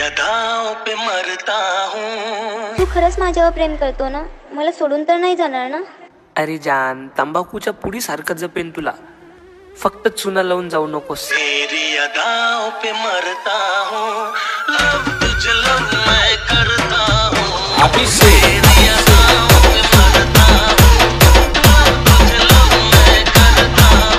अदाओं पे मरता हूँ। तू खरंच माझ्यावर प्रेम करतो ना? मला सोडून तर नाही जाणार ना? अरे जान, तंबाखूच्या पुडी सारखं जपेन तुला, फक्त चुना लावून जाऊ नकोस. तेरी अदाओं पे मरता हूँ, लव तुझे लव मैं करता हूँ. अभिषेक तेरी अदाओं पे मरता हूँ, लव तुझे लव मैं करता हूँ.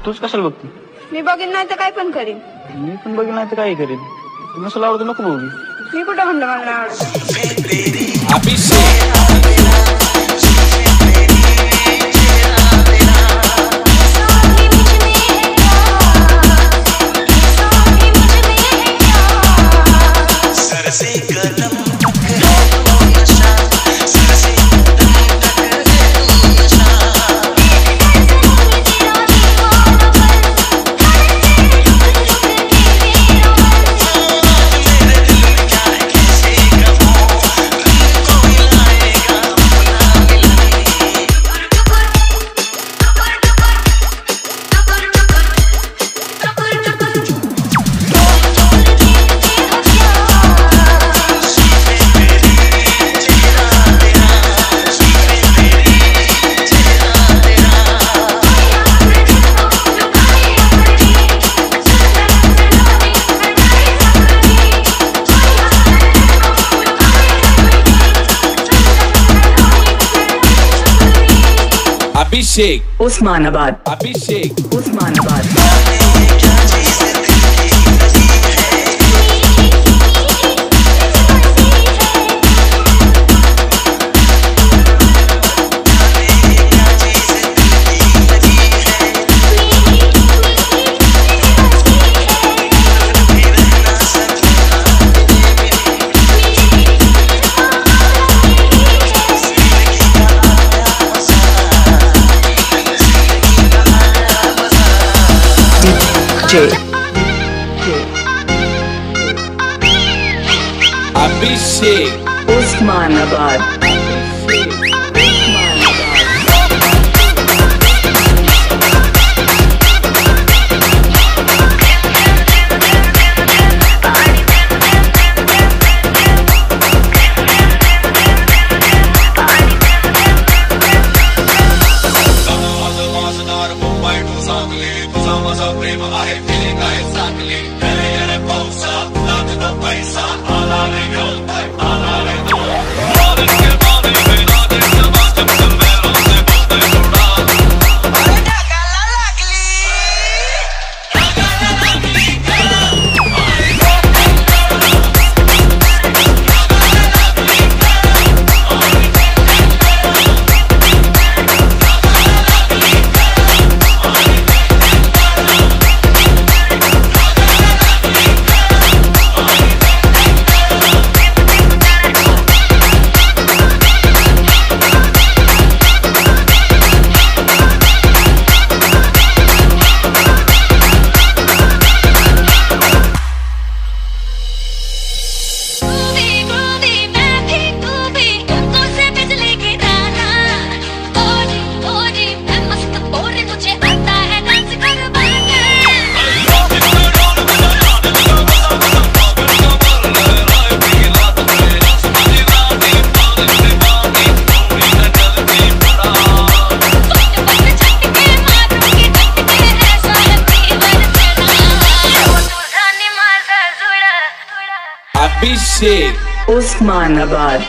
तूच कशाला बघती? मी बघीन नाही तर काय पण करीन. मी पण बघीन नाही तर काही करीन. नसला आवडतं नको बघू. मी कुठं म्हणलं मला नाही आवडत. अभिषेक अभिषेक उस्मानाबाद. अभिषेक उस्मानाबाद. अभिषेक उस्मानाबाद. अभिषेक उस्मानाबाद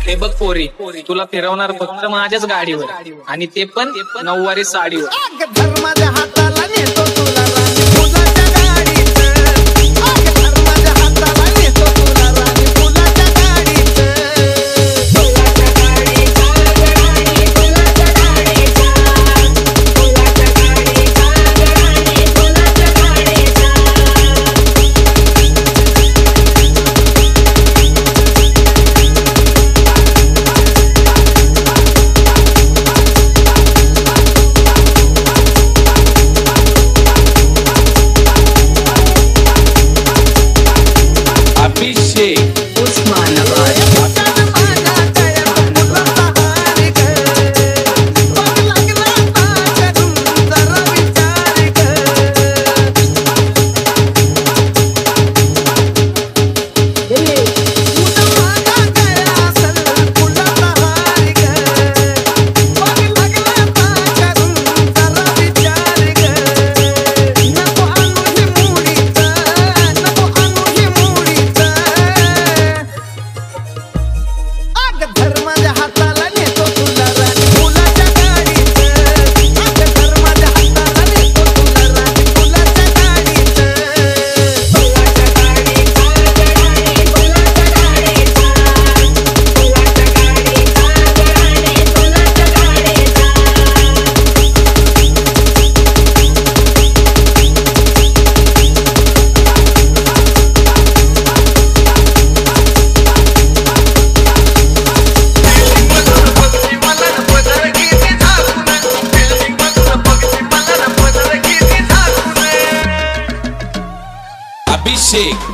हे बघ पोरी तुला फिरवणार फक्त माझ्याच गाडीवर आणि ते पण 9वारी साडीवर. अभिषेक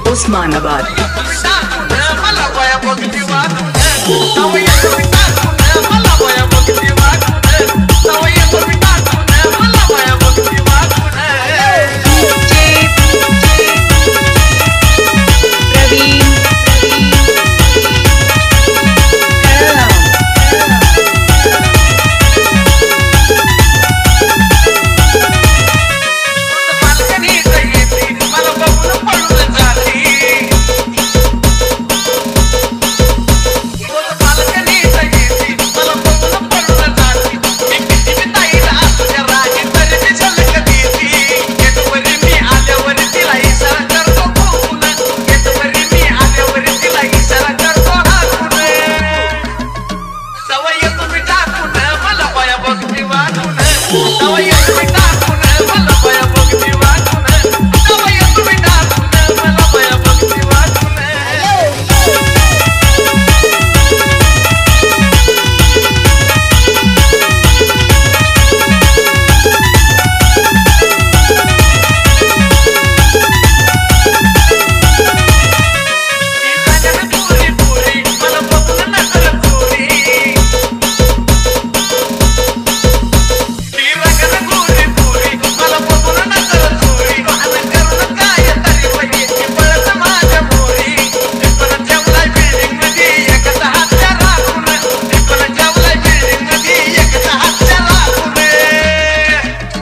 उस्मानाबाद.